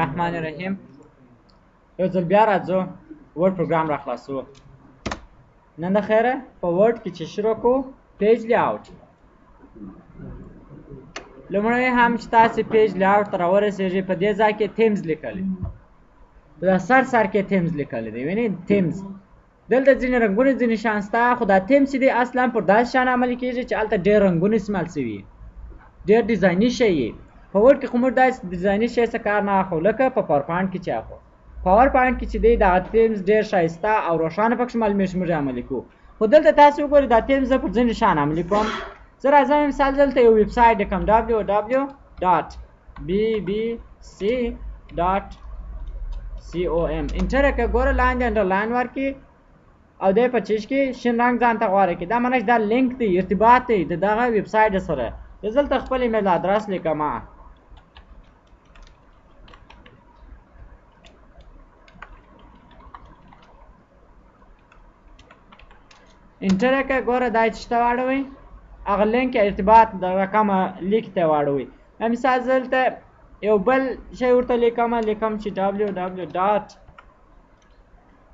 الرحمن الرحیم. یو ځل بیا راځو ورډ پروګرام را خلاصو. نن د خیره په ورډ کې چې شروع کوو پیج لیاوټ. لومړی هم چې تاسې پیج لیاوټ ته راورسېږئ په دې ځای کې تیمز لیکلی دا سر کې تیمز لیکلی دی. وینئ تیمز دلته ځینې رنګونه ځینې شیان شته، خو دا تیمز چې دی اصلا پر داسې شیان عملي کېږي چې هلته ډېر رنګونه استعمال شوي ډېر ډیزایني شی یې. په ورډ کې خو موږ داسې ډیزایني شی څه کار نه اخلو لکه په پاور پاینټ کې چې اخلو. پاور پاینټ کې چې دی دغه تیمز ډېر ښایسته او روښانه پکښې معلومېږي چې موږ عملي کوو. خو دلته تاسې وګورئ دا تیمز زه پر ځینې شیان عملي کوم. زه راځم مثال دلته یو ویبسایټ لیکم www.bbc.com انټر یې کړه. ګوره لاندې انډرلاین ورکړي او دی په چیش کې شین رنګ ځان ته غوره کړي. دا معنی چې دا لینک دی ارتباط دی د دغه ویبسایټ سره. زه دلته خپل ایمیل ادرس لیکم. انټر یې کړه. ګوره دا چې ته واړوئ هغه لینک ارتباط د رقمه لیک ته واړوئ. مثال زه دلته یو بل شی ورته لیکم چې www.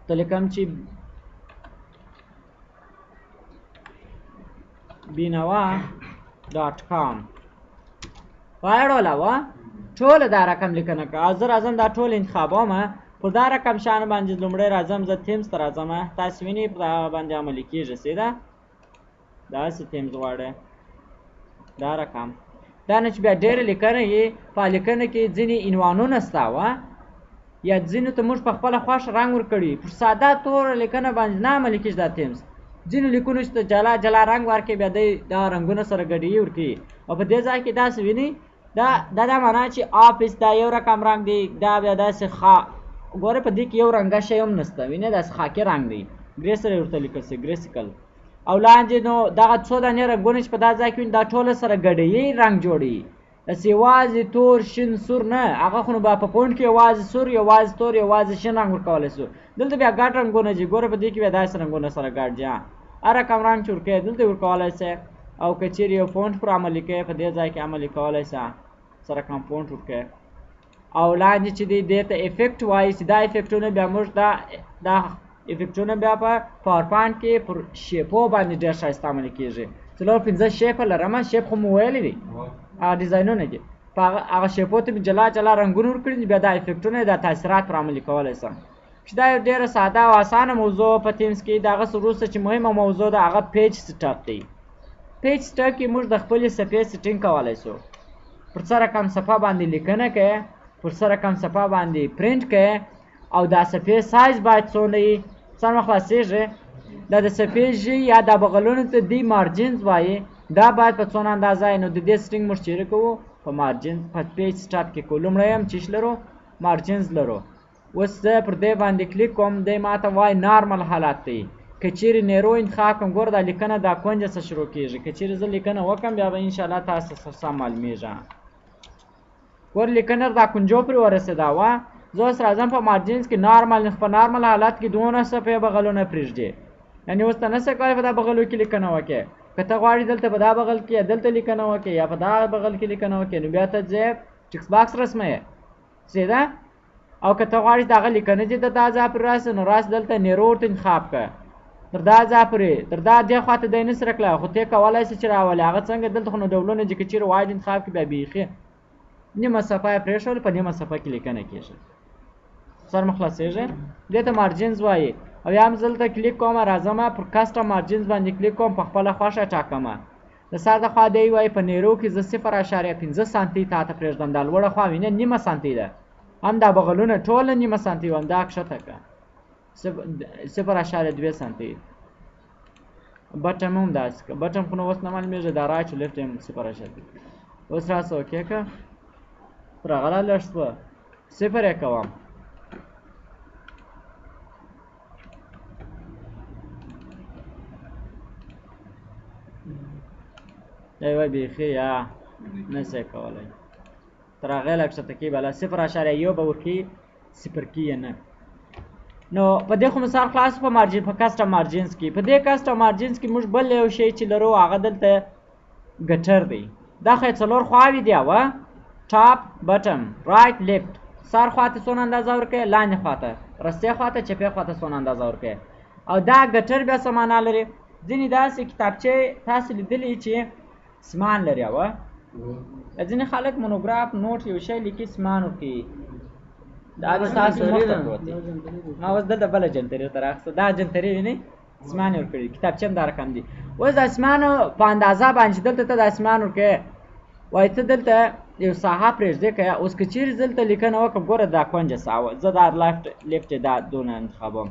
ته لیکم چې بینوا.com واړوله وه ټوله دا رقم لیکنه کړه. زه راځم دا ټول انتخابوم. پر دا رقم شیانو باندې لومړی راځم زه تیمز ته راځم. تاسې وینئ په دغه باندې عملي کېږي سیده داسې تیمز غواړئ دا رقم. دا نه چې بیا ډېره لیکنه یې په لیکنه کې ځینې عنوانونه شته وه یا ځینو ته موږ په خپله خوښه رنګ ورکړي. پر ساده توره لیکنه باندې نه عملي کېږي دا تیمز. ځینو لیکنو چې ته جلا جلا رنګ ورکړي بیا دی دا رنګونه سره ګډوي ورکوي او په دې ځای کې داسې وینئ دا معنا چې آفس دا یو رقم رنګ دی. دا بیا داسې ګوره په دې کې یو رنګه شی هم نشته. وینئ داسې خاکي رنګ دی ګرې سره یې ورته لیکل شوی ګرېسیکل. او لاندې نو دغه څو دانې رنګونه چې په دا ځای کې ویني دا ټوله سره ګډوي رنګ جوړوي. داسې یوازې تور شین سور نه هغه خو نو به په پوینټ کې یوازې سور یوازې تور یوازې شین رنګ ورکولی شو. دلته بیا ګډ رنګونه دي. ګوره په دې کې بیا داسې رنګونه سره ګډ دي. هر رقم رنګ چې ورکوې دلته ورکولی شئ او که چیرې یو پوینټ پر عملي کوې په دې ځای کې عملي کولی شئ څه رقم پوینټ ورکوې. او لاندې چې دی دې ته افیکټ وایي چې دا افیکټونه بیا موږ دا افیکټونه بیا په پاور پاینټ کې پر شیپو باندې ډېر ښایسته عملي کېږي. 4-5 شیپه لرم. شیپ خو مو ویلی دی هغه ډیزاینونه دي. په هغه شیپو ته مې جلا جلا رنګونه ورکړي بیا دا افیکټونه دا تاثیرات پر عملي کولی شم. چې دا یو ډېره ساده او اسانه موضوع په تیمز کې د هغه وروسته چې مهمه موضوع ده هغه پیج سټاپ دی. پیج سټاپ کې موږ د خپلې صفحې سیټینګ کولی شو. پر څه رقم صفحه باندې لیکنه کوې پر څه رقم صفحه باندې پرنټ کوې او دا صفحې سایز باید څونه وي څنګه خلاصېږي دا د صفحې ژۍ یا دا بغلونو ته دی مارجنز وایي دا باید په څونه اندازه وي. نو د دې سیټینګ موږ چیرې کوو په مارجن په پیج سټاپ کې کوو. لومړی هم چیش لرو مارجنز لرو. اوس زه پر دې باندې کلیک کوم دی ماته وایي نارمل حالت دی. که چیرې نیرو انتخاب کړم ګوره دا لیکنه دا کونجه څه شروع کېږي. که چیرې زه لیکنه وکړم بیا به انشاءالله تاسو سم معلومېږي. ګوره لیکنه دا کونجو پرې ورسېده وه. زه اوس راځم په مارجنز کې په نارمل حالت کې 2 صفحې بغلونه پرېږدي. یعنې اوس ته نشئ کولی په دا بغلو کې لیکنه وکړې. که ته غواړې دلته په دا بغل کې یا دلته لیکنه وکړې یا په دا بغل کې لیکنه وکړې نو بیا ته ځې ټکس باکس رسموې سیده. او که ته غواړې د هغه لیکنه چې ته دا ځای پرې راسې نو راس دلته نیرو ورته انتخاب کړه. تر دا ځای پورې تر دا دې خوا ته دی نسي رکلی خو ته یې کولی شې چې راولې هغه څنګه دلته خو نو ډولونه چې که چیرې واید انتخاب کړي بیا بیخي نیمه صفحه یې پرېښول په نیمه صفحه کې لیکنه کېږي. سر مو خلاصېږي. دې ته مارجنز وایي. او یا هم زه دلته کلیک کوم راځم پر کسټم مارجنز باندې کلیک کوم په خپله خوښه ټاکم. د سر د خوا دی وایي په نیرو کې زه 0.5 سانتي تا ته پرېږدم. دا لوړه خوا وینې نیمه سانتي ده. هم دا بغلونه ټوله نیمه سانتي وم دا کښته کړه 0.2 سانتي. بټن هم داسې کړه. بټن خو نو اوس نه معلومېږي دا رایټ او لیفټ هم 0.2. اوس راسه اوکې کړه راغله لږ شوه 0 یې کوم. دی وایي بیخي یا نشئ کولی تر هغې لږ کښته کړي بله 0.1 به ورکړي 0 کړي نه. نو په دې خو مثال خلاص په کسټم مارجنز کې. په دې کسټم مارجنز کې موږ بل یو شی چې لرو هغه دلته ګټر دی. دا خو یې 4 خواوې دي ټاپ بټن رایټ لیفټ سر خواته څونه اندازه ورکوي، لاندې خواته، رستې خواته، چپې خواته څونه اندازه ورکوي. او دا ګټر بیا څه معنا لري؟ ځینې داسې کتابچې تاسو لیدلي چې سمان لري. ځینې خلک مونوګراف نوټ یو شی لیکي سمان ورکوي. دا د تاسو مخ ته پروت دی. ما اوس دلته بله جنتري ورته راخیسته، دا جنتري وینئ اسمان یې ورکړي، کتابچه هم دا رقم دي. اوس د اسمانو په اندازه باندې دلته ته د اسمان ورکوې، وایي ته دلته یو ساحه پرېږدې که اوس که چیرې دلته لیکنه وکړم، ګوره دا کونجه ساحه، زه دا لیفټ دا دونه انتخابوم.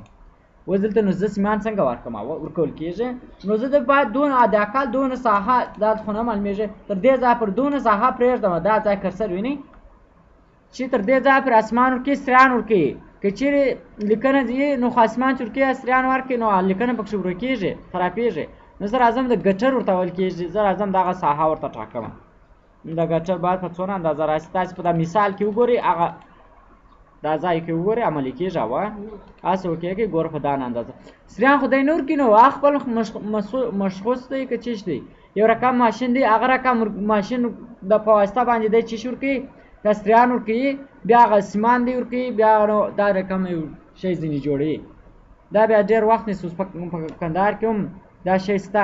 اوس دلته نو زه سیمان څنګه ورکړم؟ ورکول کېږي. نو زه د باید دونه د اقل دونه ساحه دا خو نه معلومېږي، تر دې ځایه پر دونه ساحه پرېږدم. دا ځای کرسر وینئ چې تر دې ځایه پر اسمان ورکوي، سریان ورکوي. که چیرې لیکنه دي نو خو اسمان چې ورکوي سریان ورکوي نو لیکنه پکښې ورکېږي، خرابېږي. نو زه راځم د ګټر ورته ویل کېږي، زه راځم دغه ساحه ورته ټاکم. د ګټر باید په څونه اندازه راشي. تاسې په دا مثال کې وګورئ، هغه دا ځای کې وګورئ عملي کېږي. هسې وکېږي ګوره په دا اندازه سریان خو دی نه ورکوي. نو خپل مشخص دی که چیش دی، یو رقم ماشین دی، هغه رقم ماشین د په واسطه باندې دی چیش ورکوي، که سریان ورکوي، بیا هغه سیمان دی ورکوي، بیا نو دا رقم یو شی ځینې جوړوي. دا بیا ډېر وخت نیسي. اوس په کندهار کې هم دا شی شته.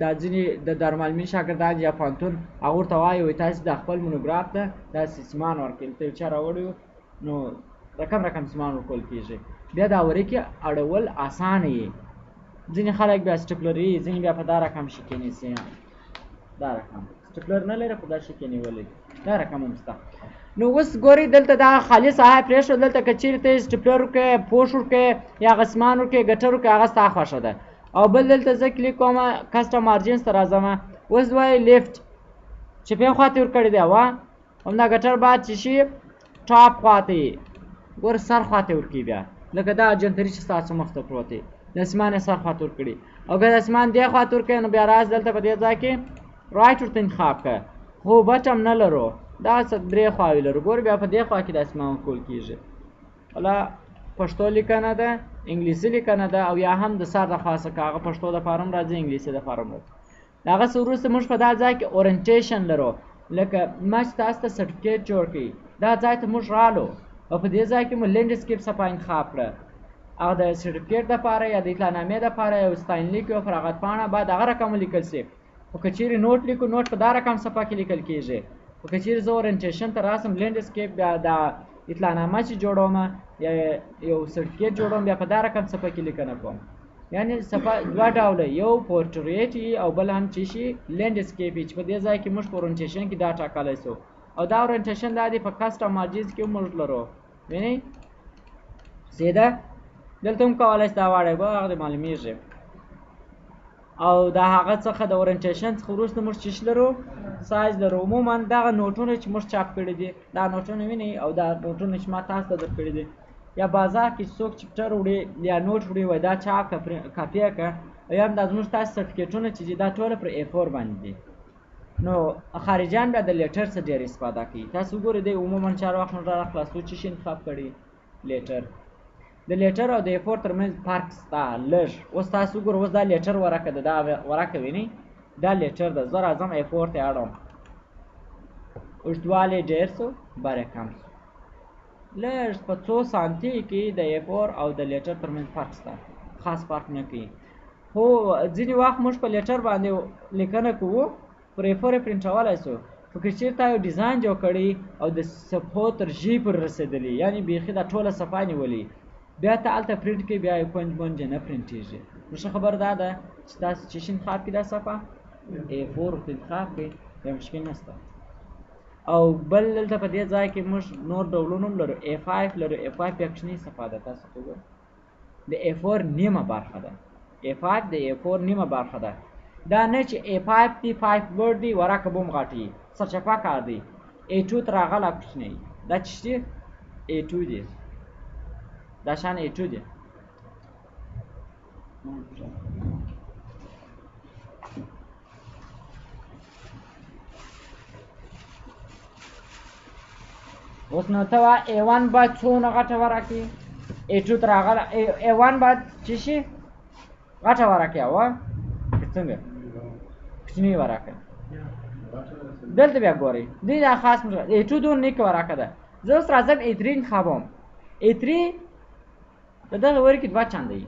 دا ځینې د دارالمعلمین شاګردان یا پوهنتون هغه ورته وایي وایي تاسې د خپل مونوګراف ته داسې سیمان ورکوي. ته یو چا راوړی نو رقم سیمان ورکول کېږي. بیا دا ورقې اړول اسانه یي. ځینې خلک بیا سټپلري، ځینې بیا په دا رقم شي کې نیسي. دا رقم سټپلر نه لري خو دا شي کې نیولی، دا رقم هم شته. نو اوس ګورئ دلته دا خالي ساحه پرېښوده. دلته که چیرې ته سټپلر ورکوې، پوش ورکوې یا هغه سیمان ورکوې، ګټر ورکوې، هغه ستا خوښه ده. او بل دلته زه کلیک کوم، کسټم مارجنز ته راځم. اوس وایي لیفټ چپې خواته ورکړی دی. همدا ګټر باید چې شي ټاپ خواته یې ګوره سر خواته ورکوي. بیا لکه دا جنتري چې ستاسو مخ ته پروت دی، د اسمان یې سر خواته ورکړي. او که د اسمان دې خواته ورکوي نو بیا راځه دلته په دې ځای کې رایټ ورته انتخاب کړه. خو بټم نه لرو، دا درې خواوې لرو. ګوره بیا په دې خوا کې د اسمان ورکول کېږي. والا پښتو لیکنه ده، انګلیسي لیکنه ده، او یا هم د سر د خاصه که هغه پښتو دپاره هم راځي، انګلیسي دپاره هم راځي. د هغه څه وروسته موږ په دا ځای کې اورینټیشن لرو. لکه ما چې تاسو ته سرټیفیکیټ جوړ کړي، دا ځای ته موږ رالو او په دې ځای کې مو لینډسکیپ صفحه انتخاب کړه. او د سرټیفیکیټ دپاره یا د اطلاعنامې دپاره یو ستاینلیک یو فراغت پاڼه باید هغه رقم ولیکل شي. خو که چیرې نوټ لیکو، نوټ په دا رقم صفحه کې لیکل کېږي. خو که چیرې زه اورینټیشن ته راسم، لینډسکیپ بیا دا اطلاعنامه چې جوړوم یا یو سرټیفیکیټ جوړوم، بیا په دا رقم صفحه کې لیکنه کوم. یعنې صفحه دوه ډوله، یو پورټریټ او بل هم چې شي لینډسکیپ چې په دې ځای کې موږ په اورینټیشن کې دا ټاکلی شو. او دا اورینټیشن دا دی په کسټم مارجنز کې موږ لرو. وینئ سیده دلته هم کولی شئ دا واړی به هغه معلومیږي. او د هغه څخه د اورینټیشن څخه وروسته موږ چې لرو سایز لرو. عموما دغه نوټونه چې موږ چاپ کړي دي، دا نوټونه وینئ، او دا نوټونه چې ما تاسو ته درکړي دي، یا بازار کې څوک چپټر وړي یا نوټ وړي وایي دا چا کاپي کړه، او یا هم دا زموږ تاسو سرټیفیکیټونه چې دي دا ټوله پر A4 باندې دي. نو خارجیان بیا د لیټر څخه ډېر استفاده کوي. تاسو وګورئ دی عموما چارواخ موږ را خلاصو چې شي انتخاب کړي لیټر. د لیټر او د A4 ترمنځ فرق شته لږ. اوس تاسو وګورئ، اوس دا لیټر ورقه ده، دا ورقه وینئ دا لیټر ده. زه راځم A4 ته اړوم، اوږدوالی ډېر شو، باره کم شو، لږ په څو سانتي کې د A4 او د لیټر ترمنځ فرق شته، خاص فرق نه کوي. خو ځینې وخت موږ په لیټر باندې لیکنه کوو، پر A4 یې پرنټولی شو. خو که چېرته یو ډیزاین جوړ کړي او د صفحو تر G پورې رسېدلي، یعنې بیخي دا ټوله صفحه نیولي، بیا ته هلته پرنټ کوي، بیا یې کونج مونج نه پرنټېږي. نو ښه خبره دا ده چې تاسو چې شي انتخاب کړي دا صفحه A4 ورته انتخاب کړئ، بیا مشکل نشته. او بل دلته په دې ځای کې موږ نور ډولونه هم لرو. A5 لرو. A5 بیا کوچنۍ صفحه ده، تاسو وګورئ د A4 نیمه برخه ده. A5 د A4 نیمه برخه ده. دا نه چې A5 دی 5 ورډ دی ورقه به هم غټي، سرچپه کار دی. A2 تر هغه لا کوچنی، دا چې دی A2 دی، دا شان A2 دی. اوس نو ته وایه A1 باید څونه غټه ورکړي، A2 تر هغه A1 باید چې شي غټه ورکړي، څنګه کوچنۍ ورکړي. دلته بیا ګورئ دی دا خاص A2 دونه نیکه ورکه ده. زه اوس راځم A3 انتخابوم. A3 په دغه ور کې 2 چانده وي.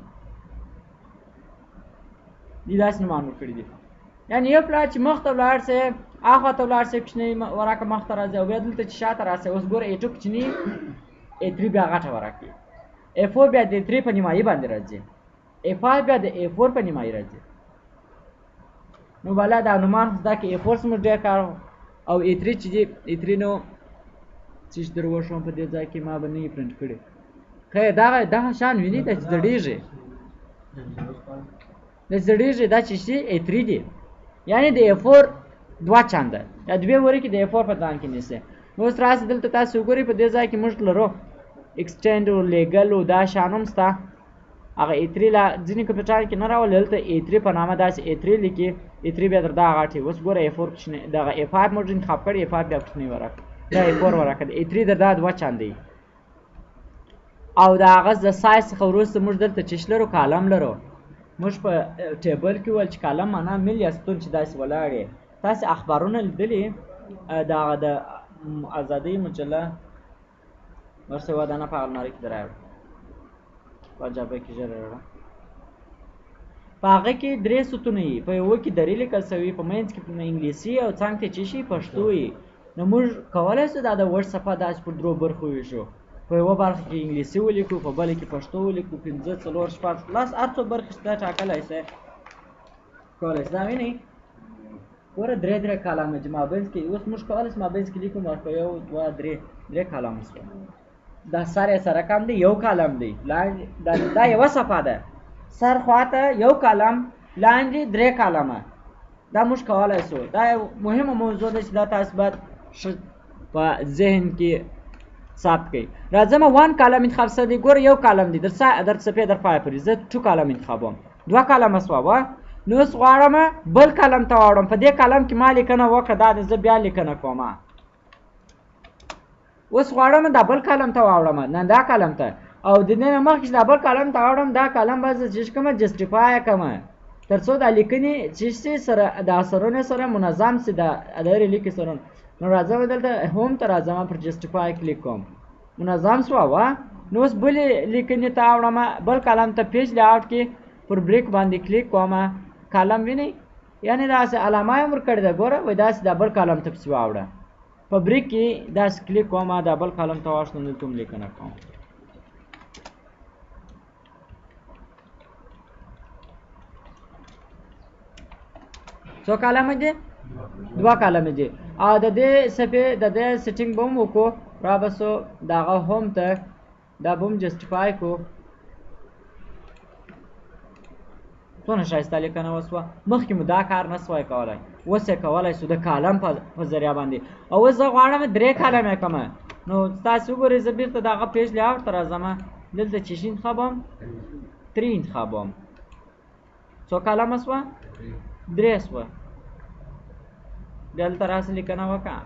دې داسې نومان ورکړي دي. یعنې یو پلار چې مخ ته ولاړ سي، هاخوا ته ولاړ سي، کوچنۍ ورقه مخ ته راځي او بیا دلته چې شاته راسي. اوس ګوره A2 کوچني، A3 بیا غټه ورقه وي. A4 بیا د A3 په نیمایي باندې راځي. A5 بیا د A4 په نیمایي راځي. نو بالا دا نومان زده کړي. A4 زموږ ډېر کار او A3 چې دی A3 نو چې در وښوم په دې ځای کې ما به نه یې پرنټ کړی. خیر دغه شان ویني دا چې زړېږي، دا زړېږي، دا چې شي A3 دی. یعنې د A4 2 چانده یا 2 ورې کې د A4 په ځان کې نیسي. نو اوس راسي دلته تاسو وګورئ په دې ځای کې موږ لرو اکسټینډ او لیګل او دا شان هم شته. هغه A3 لا ځینې کمپیوټر کې نه راولي، دلته A3 په نامه داسې A3 لیکي. A3 بیا تر دا غاټي. اوس ګوره A4 کوچنی، دغه A5 موږ انتخاب کړی. A5 بیا کوچنی ورقه، دا A4 ورقه ده. A3 در دا 2 چانده وي. او د هغه د سایز څخه وروسته موږ دلته چې لرو کالم لرو. موږ په ټیبل کې ویل چې کالم معنا میل یا ستون چې داسې ولاړ یې. تاسې اخبارونه لیدلي د هغه د ازادۍ مجله ورسې ودانه په المارۍ کې درایو په جابه کې ژر راوړه. په هغه کې 3 ستونه وي. په یوه کې دري لیکل سوي، په منځ کې انګلیسي او څنګ ته چې شي پښتو وي. نو موږ کولی شو دا د ورډ صفحه داسې پر 3 برخو وویشو. په یوه برخه کې انګلیسي ولیکو، په بله کې پښتو ولیکو، 5 4 6 10 هر څو برخې شته ټاکلی شئ کولی شئ. دا وینئ ګوره 3 کالمه چې مابینځ کې اوس موږ کولی شو مابینځ کې لیکو. په 1 2 3 کالمه شوه. دا سر یې سره کم دی، 1 کالم دی. دا یوه صفحه ده، سر خواته 1 کالم، لاندې 3 کالمه. دا موږ کولی شو. دا یو مهمه موضوع ده چې دا تاسو باید په ذهن کې ثبت کړئ. راځم 1 کالم انتخاب شوی دی. ګوره 1 کالم دی در څپې در پای پورې. زه 2 کالم انتخابوم. 2 کالمه شوه. نو اوس غواړم بل کالم ته واوړم. په دې کالم کې ما لیکنه وکړه، دا زه بیا لیکنه کوم. اوس غواړم دا بل کالم ته واوړم، نه دا کالم ته. او د دې نه مخکې چې دا بل کالم ته واوړم، دا کالم به زه چې کومه جسټیفای کوم تر څو دا لیکنې چې سره د اثرونو سره منظم سي. د ادارې لیکي سرونه. نو راځم دلته هوم ته راځم، پر جسټیفای کلیک کوم. منظم شوه. نو اوس بلې لیکنې ته واوړم، بل کالم ته پیج لیاوټ کې پر بریک باندې کلیک کوم. کالم وینئ، یعنې داسې علامه یې ورکړې ده. ګوره وایي داسې دا بل کالم ته پسې واوړه. په بریک کې داسې کلیک کوم، دا بل کالم ته واوښتم، دلته هم لیکنه کوم. څو کالمه دي؟ 2 کالمه دي. او د دې صفحې د دې سیټینګ به هم وکړو. را به سو دغه هوم ته دا به هم جسټیفای کړو. څونه ښایسته لیکنه وسوه. مخکې مو دا کار نه سوای کولی، اوس یې کولی شو د کالم په ذریعه باندې. او اوس زه غواړم 3 کالم یې کړم. نو تاسې وګورئ، زه بېرته دغه پیج لیاوټ ته راځم. دلته چې شي انتخابوم، 3 انتخابوم. څو کالمه سوه؟ 3 سوه. دلته راسه لیکنه وکړه.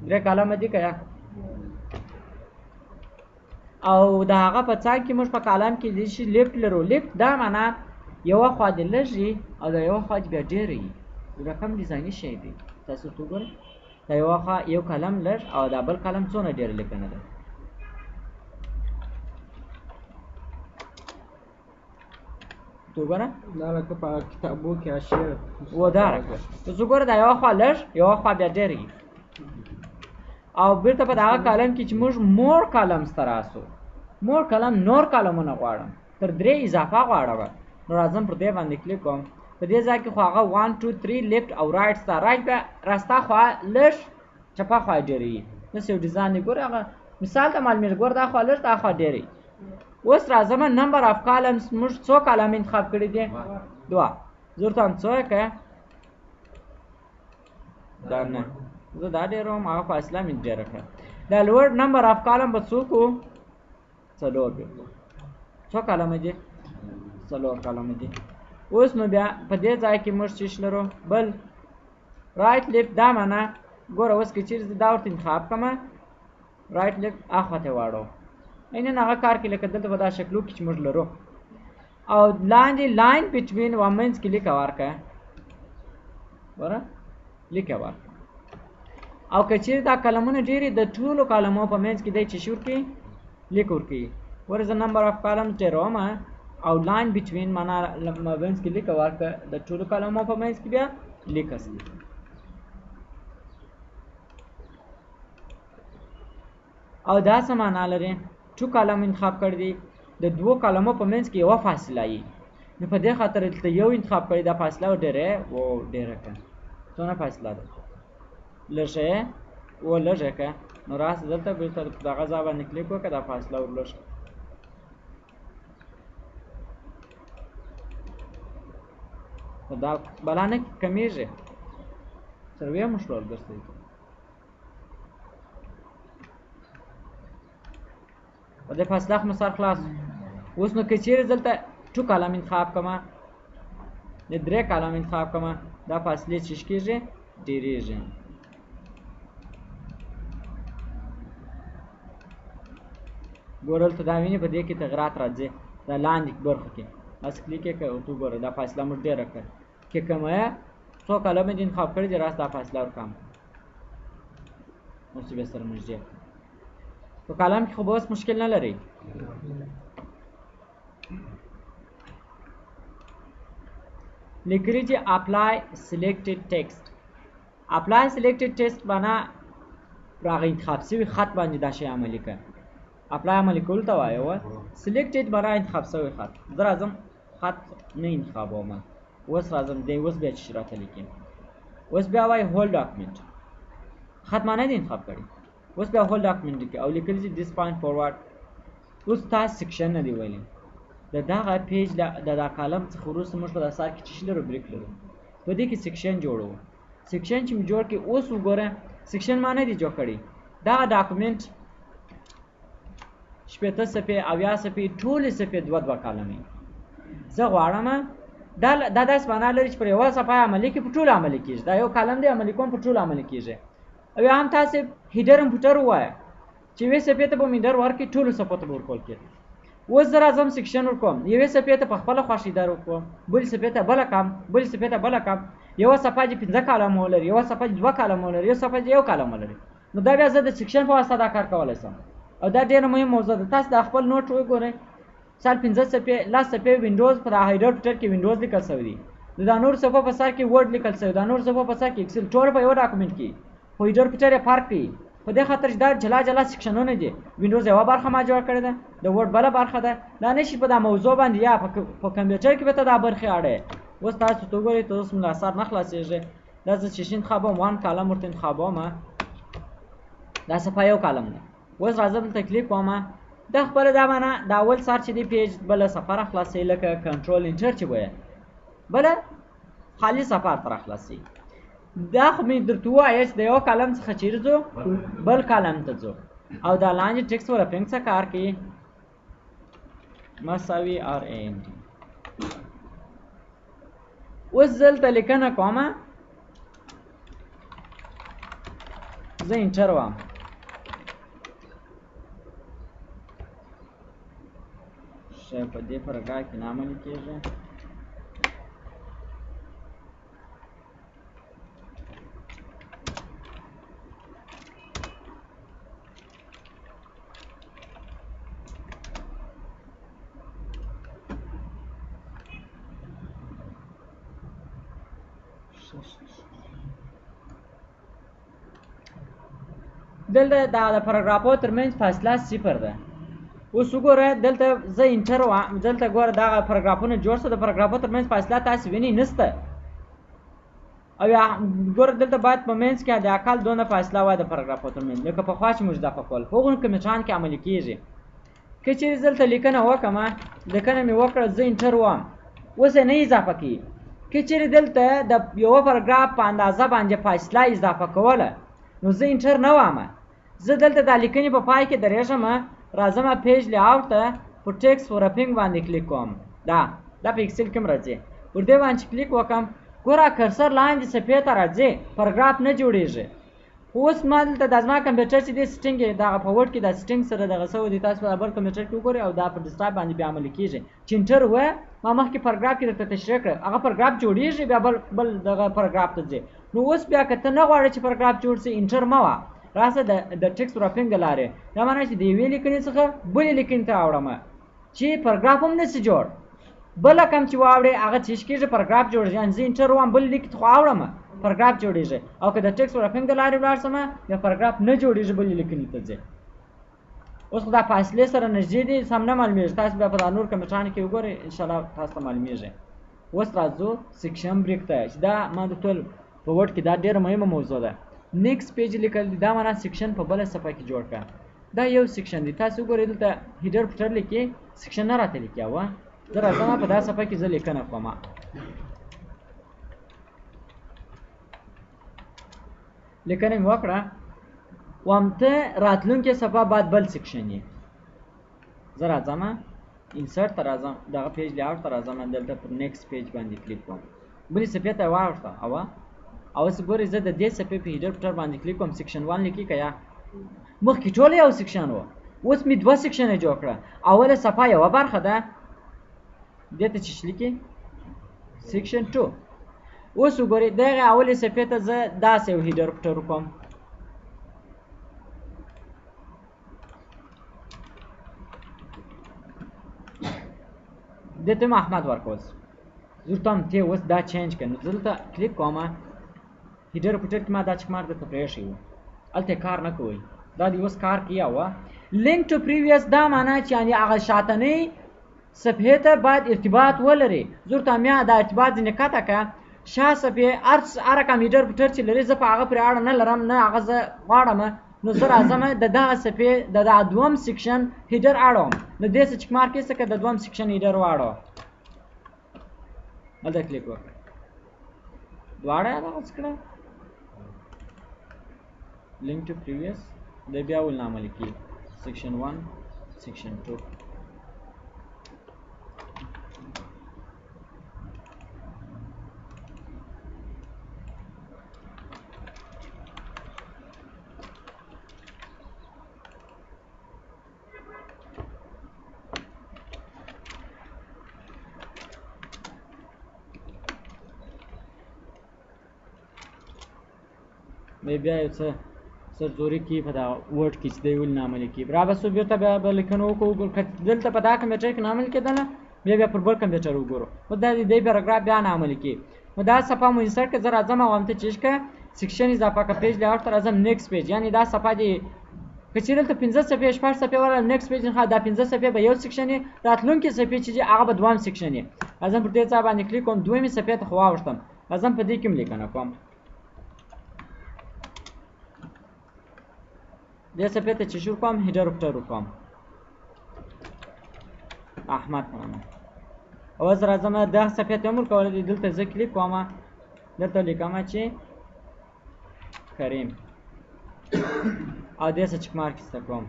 3 کالمه دي که یا؟ او د هغه په څنګ کې موږ په کالم کې د شي لیفټ لرو. لیفټ دا معنا یوه خوا دې لږ وي او د یوه خوا دې بیا ډېر وي. رقم ډیزایني شی دی. تاسو ورته وګورئ، د یوه خوا یو کالم لږ او دا بل کالم څونه ډېره لیکنه ده. ته وګوره دا لکه په کتابو کې اشعار و دا راکړه. تاسو وګوره دا یوه خوا لږ، یوه خوا بیا ډېر وي. او بیرته په دغه کالم کې چې موږ مور کالمز ته راسو، مور کالم نور کالمونه غواړم، تر 3 اضافه غواړم. نو راځم پر دې باندې کلیک کوم. په دې ځای کې خو هغه 1 2 3 لیفټ او رایټ شته. رایټ به راسته خوا لږ، چپه خوا ډېر وي. داسې یو ډیزاین دی. ګوره هغه مثال ته معلومېږي. ګوره دا خوا لږ، دا خوا ډېر وي. اوس راځم نمبر آف کالمز. موږ څو کالم انتخاب کړي دي؟ 2. زه ورته وایم څو یې که دا نه، زه دا ډېر وم، هغه فاصله مې ډېره کړه. دا لوړ نمبر آف کالم به څوک و؟ 4 دی. څو کالمه دي؟ 4 کالمه دي. اوس نو بیا په دې ځای کې موږ څه لرو؟ بل رایټ لیفټ. دا معنا ګوره اوس که چېرې زه دا ورته انتخاب کړم، رایټ لیفټ اخوا ته واړو. عیناً هغه کار کې لکه دلته په دا شکلو کې چې موږ لرو. او لاندې لاین بټوین و منځ کې لیکه ورکړه. ګوره لیکه ورکړه. او که چیرې دا کلمونه ډېرې د ټولو کلمو په منځ کې دی چې شي ورکوي لیک ورکوي. what is the number of columns ډېرومه او لاین بټوین معنا منځ کې لیک ورکړه د ټولو کلمو په منځ کې بیا لیک اصلي. او دا څه معنا لري ټو کلم انتخاب کړی دي د دوو کلمو په منځ کې یوه فاصله وي نو په دې خاطر دلته یو انتخاب کړی دا فاصله ډېره و ډېره کړه. څونه فاصله ده لږه و لږه کړه نو راسه دلته بېرته دغه ځای باندې کلیک وکړه دا فاصله ور لږه خو دا بلا نه کمیږي څلوېښت مو شول درته په دې فاصله خو مو سر خلاص. اوس نو که چیرې دلته ټو کالم انتخاب کړمه د درې کالم انتخاب کړمه دا فاصلې څه کېږي ډېرېږي. ګوره دلته دا وینې په دې کې تغیرات راځي دا لاندې برخه کې داسې کلیک یې کړه او تو ګوره دا فاصله موږ ډېره کړه که کومه څو کلمې دې انتخاب کړي دي راست دا فاصله ورکړم اوس بیا سره نږدې په کالم کې خو به اوس مشکل نه لري. لیکلي چې اپلای سلیکټډ ټیکسټ اپلای سلیکټډ ټیکسټ معنا پر هغه انتخاب شوي خط باندې دا شی عملي کړه. اپلای عملي کولو ته وایي سلیکټډ معنا انتخاب شوی خط. زه راځم خط نه انتخابوم اوس راځم دی اوس بیا چې راته لیکم اوس بیا وایي هول ډاکومنټ خط معنا دې انتخاب کړي اوس بیا هول ډاکومنټ لیکي او لیکلي چې دیس پوینټ فورورډ اوس تاسو سیکشن نه دی ویلي د دغه پیج د دا کالم څخه وروسته موږ په داسار کې چې لرو بریک لرو په دې کې سیکشن جوړو سیکشن چې موږ جوړ کې اوس وګوره سیکشن معنا دی جوړ کړي دغه ډاکومنټ شپېته صفحې اویا صفحې ټولې صفحې دوه کالمې زه غواړم دا داسې معنا لري چې پر یوه صفحه عملي کې په ټولو عملي کېږي دا یو کالم دی عملي کوم په ټولو عملي کېږي. او یا هم تاسې هیډر امپوټر ووایه چې یوې صفحې ته به هیډر ورکړي ټولو صفحو ته به ورکول کېږي. اوس زه راځم سیکشن ورکوم یوې صفحې ته په خپله خوښه هیډر ورکوم بلې صفحې ته بله کړم بلې صفحې ته بله کړم یوه صفحه چې 5 کالمه ولري یوه صفحه چې 2 کالمه ولري یوه صفحه چې 1 کالم ولري نو دا بیا زه د سیکشن په واسطه دا کار کولی شم. او دا ډېره مهم موضوع ده. تاسو د خپل نوټ وګورئ سال 15 صفحې لاس صفحې وینډوز په هایډر ټوټر کې وینډوز لیکل شوی دی دا نور صفحو په سر کې ورډ لیکل شوی دا نور صفحو په سر کې ایکسل ټول په یو ډاکومنټ کې خو هایډر ټوټر یې فرق کوي په دې خاطر چې دا جلا جلا سیکشنونه دي وینډوز یوه برخه ما جوړ کړې ده د ورډ بله برخه ده دا نشي په دا موضوع باندې یا په کمپیوټر کې به ته دا برخې اړې اوس تاسو ته وګورئ ته اوس ملا سر نه خلاصېږي دا زه چې انتخابوم 1 کالم ورته انتخابوم دا صفحه یو کالم ده. اوس راځم دلته کلیک کوم دا خپله دا معنا د اول سر چې دی پیج بله صفحه راخلاصوي لکه کنټرول انټر چې وایه بله خالي صفحه ورته راخلاصوي. دا خو مې درته ووایه چې د یو کالم څخه چیرې ځو بل کالم ته ځو او دا لاندې ټکسټ ورپینګ څخه کار کوي مساوي RAND. اوس زه دلته لیکنه کومه زه انټر وایم شی په دې پاراګراف کې نه عملي کېږي دلته دا د پاراګرافو ترمنځ فاصله 0 ده. اوس وګوره دلته زه انټر وایم دلته ګوره دغه پاراګرافونه جوړ شو د پاراګرافو ترمنځ فاصله تاسې وینئ نشته او یا ګوره دلته باید په منځ کې د اقل دونه فاصله وای د پاراګرافو ترمنځ لکه پخوا چې موږ دا پکول په هغو کمپیوټرانو کې عملي کېږي. که چیرې دلته لیکنه وکړم لیکنه مې وکړه زه انټر وایم اوس یې نه اضافه کېږي. که چیرې دلته د یوه پاراګراف په اندازه باندې فاصله اضافه کوله نو زه انټر نه وایم زه دلته د لیکنې په پای کې درېږم راځم پیج لیاوټ ته په ټکسټ ورپینګ باندې کلیک کوم دا په ایکسل کې راځي پر دې باندې کلیک وکړم ګوره کرسر لاندې صفحې ته راځي پاراګراف نه جوړېږي. اوس ما دلته د زما کمپیوټر چې دی سټینګ یې دغه په ورډ کې د سټینګ سره دغه شوی دی تاسو په بل کمپیوټر کې وګورئ او دا په ډیسکټاپ باندې بیا عملي کېږي چې انټر ووایه ما مخکې پاراګراف کې درته تشریح کړه هغه پاراګراف جوړیږي بیا بل دغه پاراګراف ته ځي نو اوس بیا که ته نه غواړې چې پاراګراف جوړ شي انټر مه وه راسه د ټکسټ راپینګ د لارې دا معنی چې د یوې لیکنې څخه بلې لیکنې ته اوړم چې پاراګراف هم نشي جوړ بله کم چې واوړې هغه چې کېږي پاراګراف جوړېږي یعنې زه انټر وم بل لیک خو اوړم پاراګراف جوړېږي او که د ټکسټ راپینګ د لارې ولاړ شم بیا پاراګراف نه جوړېږي بلې لیکنې ته ځي اوس خو دا فاصلې سره نږدې دي سم نه معلومېږي تاسو بیا په دا نور کمنټانو کې وګورئ انشاءالله تاسو ته معلومېږي اوس راځو سیکشن بریک ته چې دا ما د ټول په وډ کې دا ډېره مهمه موضوع ده نیکسټ پیج لیکل دي دا معنا سیکشن په بله صفحه کې جوړ کړه دا یو سیکشن دی تاسو وګورئ دلته هیډر فوټر لیکي سیکشن نه راته لیکي اوه زه راځم په دا صفحه کې زه لیکنه کوم لیکنه مې وکړه وام ته راتلونکې صفحه بعد بل سیکشن یې زه راځم انسرټ ته راځم دغه پیج لیاوټ ته راځم دلته پر نیکسټ پیج باندې کلیک کوم بلې صفحې ته واوښته اوه اوس ګورئ زه د دې صفحې په هیډر فوټر باندې کلیک کوم سیکشن 1 لیکي که یا مخکې ټول یو سیکشن و اوس مې دوه سیکشنه جوړ کړه اوله صفحه یوه برخه ده دې ته چې لیکي سیکشن 2 اوس وګورئ دغه اولې صفحې ته زه داسې یو هیډر فوټر وکړم دې ته م احمد ورکوس زه ورته وایم ته اوس دا چینج کړه نو زه دلته کلیک کوم هیډر فوټر کې ما دا چک مارک درته پرېښی و هلته کار نه کوئ دا دې اوس کار کیا وه لینک ټو پریویس دا معنا چې یعنې هغه شاتنۍ صفحې ته باید ارتباط ولري زه ورته وایم یا دا ارتباط ځینې قطع کړه شا صفحې هر رقم هیډر فوټر چې لري زه په هغه پرې اړه نه لرم نه هغه زه غواړم نو زه راځم د دغه صفحې د دغه دوم سیکشن هیډر اړوم نو دې څه چک مارک ایسته که د دوم سیکشن هیډر واړوه هلته کلیک وکړه دواړه یې دغسې کړه link to previous د بیا ول نامه لیکي section 1 section 2 بیا یو څه سرزوري کې په دا ورډ کې چې دی ول نامه لیکي را به سو بیرته بیا به لیکنه وکړو دلته په دا کمپیوټر کې نامه لیکېدله بیا پر بل کمپیوټر وګورو خو دا د دې پیراګراف بیا نامه لیکي نو دا صفحه مو انسرټ کړه زه راځم او همته چیش کړه سیکشن اضافه کړه پیج لیاوټ ته راځم نیکسټ پیج یعنې دا صفحه دې که چېرې دلته 15 صفحې 6 صفحې والا نیکسټ پیج نه دا 15 صفحې به یو سیکشن یې راتلونکې صفحې چې هغه به دویم سیکشن یې راځم پر دې ځای باندې کلیک کوم دویمې صفحې ته خو واوښتم راځم په دې کې هم لیکنه کوم دې صفحې ته چې شروع کوم هیډر فوټر وکړم احمد په نامه اوس راځم دغه صفحې ته هم ورکولی دی دلته زه کلیک کوم دلته لیکم چې کریم او دې څه چک مارک ایسته کړم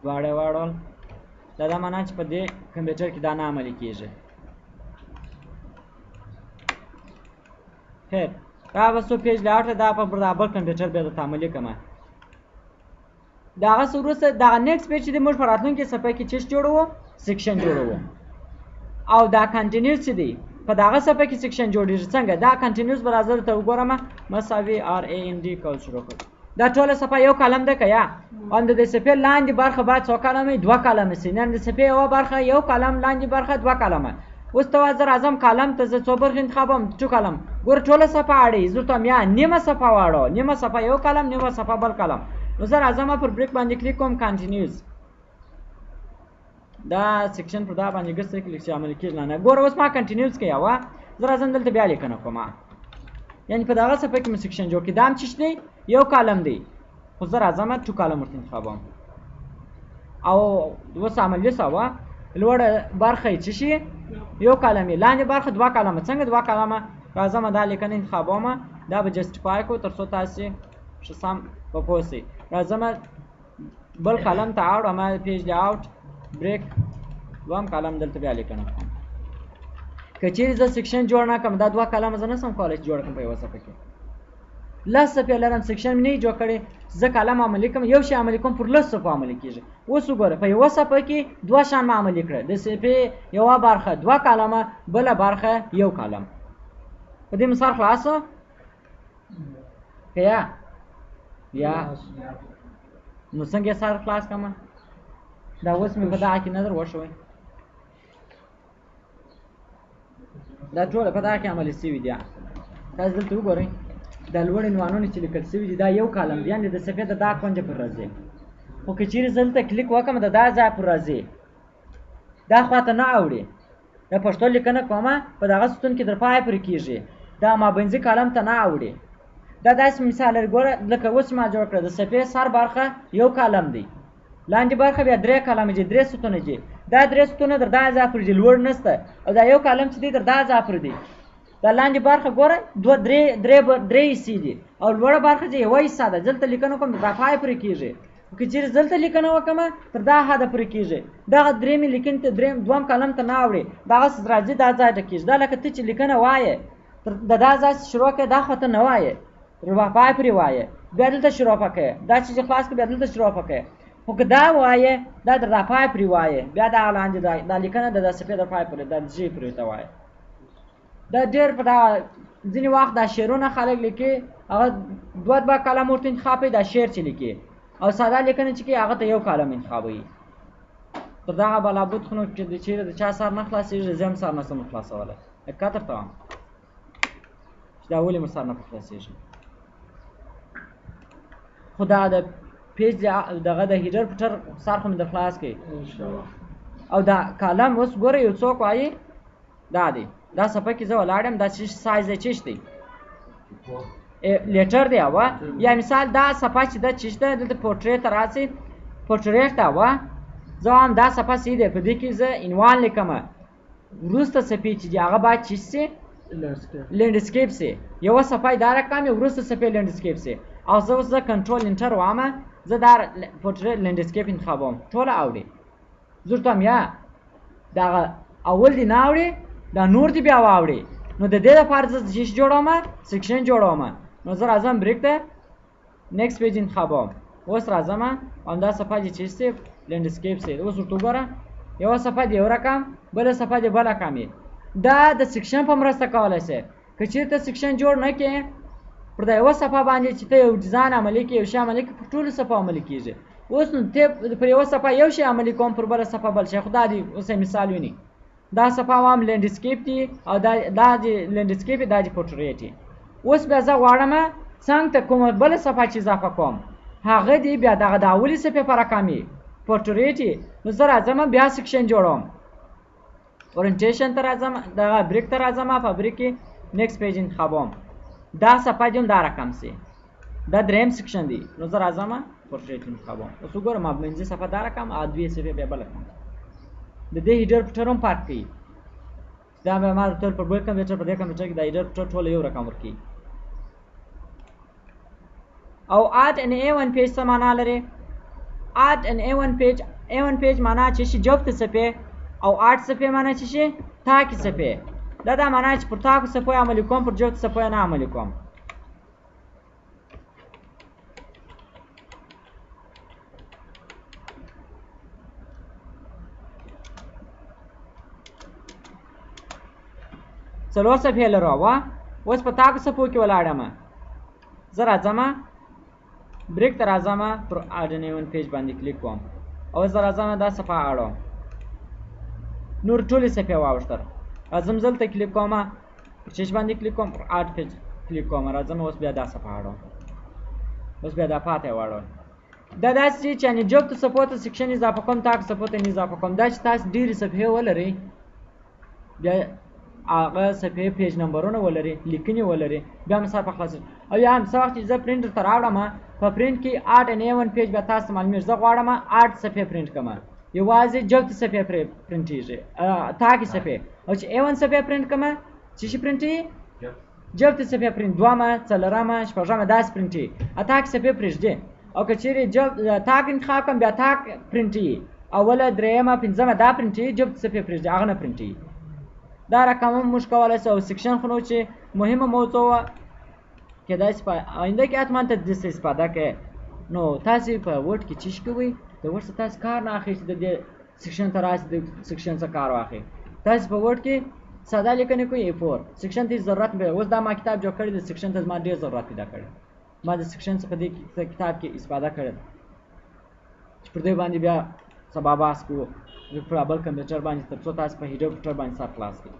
دواړه یې واړول دا معنا چې په دې کمپیوټر کې دا نه عملي کېږي خیر دا به څو پیج لیاوټ دا په بل کمپیوټر بیا درته عملي کړم د هغه څه وروسته دغه نیکسټ پیج چې دی موږ په راتلونکې صفحه کې چیش جوړوو سیکشن جوړوو او دا کنټینیوس چې دی په دغه صفحه کې سیکشن جوړېږي څنګه دا کنټینیوس به راځه درته وګورم مساوي RAND کول شروع کړو دا ټوله صفحه یو کالم ده که یا او د دې صفحې لاندې برخه باید څو کالمه وي 2 کالمه سي نن د صفحې یوه برخه یو کالم لاندې برخه 2 کالمه اوس ته زه راځم کالم ته زه څو برخې انتخابوم 2 کالم ګوره ټوله صفحه اړوي زه ورته وایم یا نیمه صفحه واړوه نیمه صفحه یو کالم نیمه صفحه بل کالم نو زه راځم پر بریک باندې کلیک کوم کنټینیوز دا سیکشن پر دا باندې ګرځي کلیک چې عملي کېږي نه ګوره اوس ما کنټینیوز کوي یوه زه راځم دلته بیا لیکنه کوم یعنې په دغه صفحه کې مې سیکشن جوړ کړي دا هم چې دی یو کالم دی خو زه راځم 2 کالم ورته انتخابوم او اوس عملي سوه لوړه برخه یې څه شي یو کالم یې لاندې برخه 2 کالمه څنګه 2 کالمه راځم دا لیکنه انتخابوم دا به جسټیفای کړو تر څو تاسې ښه سم په پوه شئ راځم بل کالم ته اړوم پیج لیاوټ بریک دویم کالم دلته بیا لیکنه کوم که چیرې زه سیکشن جوړ نه کړم دا 2 کالمه زه نه شم کولی چې جوړ کړم په یوه صفحه کې لس صفحې لرم سیکشن مې نه جوړ کړی زه کالم عملي کوم یو شی عملي کوم پر لس صفحو عملي کېږي اوس وګوره په یوه صفحه کې دوه شیان مې عملي کړه د صفحې یوه برخه دوه کالمه بله برخه یو کالم په دې مثال خلاص که یا نو څنګه یې سر خلاص کړم دا اوس مې په دغه کې نظر وشوی دا ټوله په دغه کې عملي شوي دي تاسو دلته وګورئ دا لوړ عنوانونه چې لیکل شوي دي دا یو کالم دی یعنې د صفحې د دا کونجه پر راځي خو که چیرې زه دلته کلیک وکړم د دا ځای پر راځي دا خواته نه اوړي د پښتو لیکنه کومه په دغه ستون کې در پای پرې کېږي دا مابینځي کالم ته نه اوړي دا داسې مثال لري ګوره لکه اوس ما جوړ کړه د صفحې سر برخه یو کالم دی لاندې برخه بیا درې کالمه دي درې ستونه دي دا درې ستونه در دا ځای پورې دي لوړ نشته او دا یو کالم چې دی در دا ځای پورې دی دا لاندې برخه ګوره درې حصې دي او لوړه برخه چې یوه حصه ده دلته لیکنه کوم دا پای پورې کېږي که چیرې دلته لیکنه وکړم تر دا حده پورې کېږي دغه درېمې لیکنې ته دویم کالم ته نه اوړي دغسې راځي دا ځای ته کېږي دا لکه ته چې لیکنه وایې د دا ځای شروع کړې دا خواته نه وایې پای پورې وایې بیا دلته شروع کوې دا چې خلاص کړې بیا دلته شروع کوې خو که دا وایې دا در دا پای پورې وایې بیا دا لاندې دا لیکنه د صفحې د پای پورې دا جې پورې ته وایې دا ډېر په دا ځینې وخت دا شعرونه خلک لیکي هغه دوه کالم ورته انتخاب کوي دا شعر چې لیکي او ساده لیکنه چې کوي هغه ته یو کالم انتخابوي تر دغه بلابود خو نو چې د چیرې د چا سر نه خلاصېږي زه هم سر نه شم خلاصولی کتر ته وم چې دا ولې مو سر نه خلاصېږي خو دا د پیج دغه د هیډر پټر سر خو مې در خلاص کړي او دا کالم اوس ګوره یو څوک وایي دا دی دا صفحه کې زه ولاړ یم دا سایز دی چیش دی لیټر دی اوه یا مثال دا صفحه چې ده چیش ده دلته پورټریټ ته راسئ پورټریټ ته اوه زه هم دا صفحه سی دی په دې کې زه عنوان لیکم وروسته صفحې چې دي هغه باید چیش سي لینډسکیپ سي یوه صفحه یې دا رقم وروسته صفحې لینډسکیپ سي او زه اوس زه کنټرول انټر وامه زه دا پورټریټ لینډسکیپ انتخابوم ټوله اوړي زه ورته وایم یا دغه اول دې نه اوړي دا نور دې بیا واوړي نو د دې لپاره زه چیش جوړوم سیکشن جوړوم نو زه راځم بریک ته نیکسټ پیج انتخابوم اوس راځم همدا صفحه دې چیش سي لینډسکیپ سي اوس ورته وګوره یوه صفحه دې یو رقم بله صفحه دې بل رقم دا د سیکشن په مرسته کولی شي که چیرې ته سیکشن جوړ نه کړې پر دا یوه صفحه باندې چې ته یو ډیزاین عملي کړې یو شی عملي کړې پر ټولو صفحو عملي کېږي اوس نو ته پر یوه صفحه یو شی عملي کوم پر بله صفحه بل شی خو دا دې اوس مثال ویني دا صفحه هم لینډسکیپ دي او دا دې لینډسکیپ دا دې پورټریټ دي اوس بیا زه غواړم څنګ ته کومه بله صفحه چې اضافه کوم هغه دې بیا دغه د اولې صفحې په رقم پورټریټ نو زه راځم بیا سیکشن جوړوم اورینټیشن ته راځم دغه بریک ته راځم په بریک کې نیکسټ پیج انتخابوم دا صفحه دې هم دا رقم سي دا دریم سیکشن دی نو زه راځم پورټریټ انتخابوم اوس وګورم مابینځي صفحه دا رقم او دوې صفحې بیا بل رقم د دې هیډر پټر هم پاک کوي دا به ما ټول پر بل کمپیوټر په دې کمپیوټر کې د هیډر پټر ټول یو رقم ورکوي او add an A1 page څه معنا لري add an A1 page معنا چې شي جفت صفحې او add صفحې معنا چې شي تاکي صفحې دا معنا چې پر تاکو صفحې عملي کوم پر جفت صفحې نه عملي کوم څلور صفحې لرو اوس په تاکو صفحو کې ولاړم زه راځم بریک ته راځم پر add an A1 page باندې کلیک کوم او زه راځم دا صفحه اړوم نور ټولې صفحې واوښتل راځم دلته کلیک کوم پر چیش باندې کلیک کوم پر add page کلیک کوم راځم اوس بیا دا صفحه اړوم اوس بیا دا پاتې واړوم دا داسې چې یعنې جفت صفحو ته سیکشن اضافه کوم تاکو صفحو ته نه اضافه کوم دا چې تاسو ډېرې صفحې ولرئ بیا هغه صفحې پیج نمبرونه ولري لیکنې ولري بیا مثال په خلاص او یا هم څه وخت چې زه پرنټر ته راوړم په پرنټ کې add an A1 پیج بیا تاسو معلومیږي زه غواړم add صفحې پرنټ کړم یوازې جفت صفحې پرنټېږي تاکي صفحې او چې A1 صفحې پرنټ کړم څه شي پرنټېږي جفت صفحې پرنټ دومه څلورمه شپږمه داسې پرنټېږي تاکي صفحې پرېږدي او که چیرې تاک انتخاب کړم بیا تاک پرنټېږي اوله درېیمه پنځمه دا پرنټېږي جفت صفحې پرېږدي هغه نه پرنټېږي دا رقم هم موږ کولی شو او سیکشن خو نو چې مهمه موضوع وه کېدای شي په آینده کې حتما ته د څه استفاده کوئ نو تاسې په ورډ کې چیش کوئ د ورډ څخه تاسې کار نه اخلئ چې د دې سیکشن ته راشي د سیکشن څخه کار واخلئ تاسې په ورډ کې ساده لیکنې کوئ A4 سیکشن ته ضرورت به اوس دا ما کتاب جوړ کړی د سیکشن ته زما ډېر ضرورت پیدا کړی ما د سیکشن څخه دې کتاب کې استفاده کړې چې پر دې باندې بیا سبا بحث کوو پر بل کمپیوټر باندې تر څو تاسو په هیډر کمپیوټر باندې سر خلاص کړئ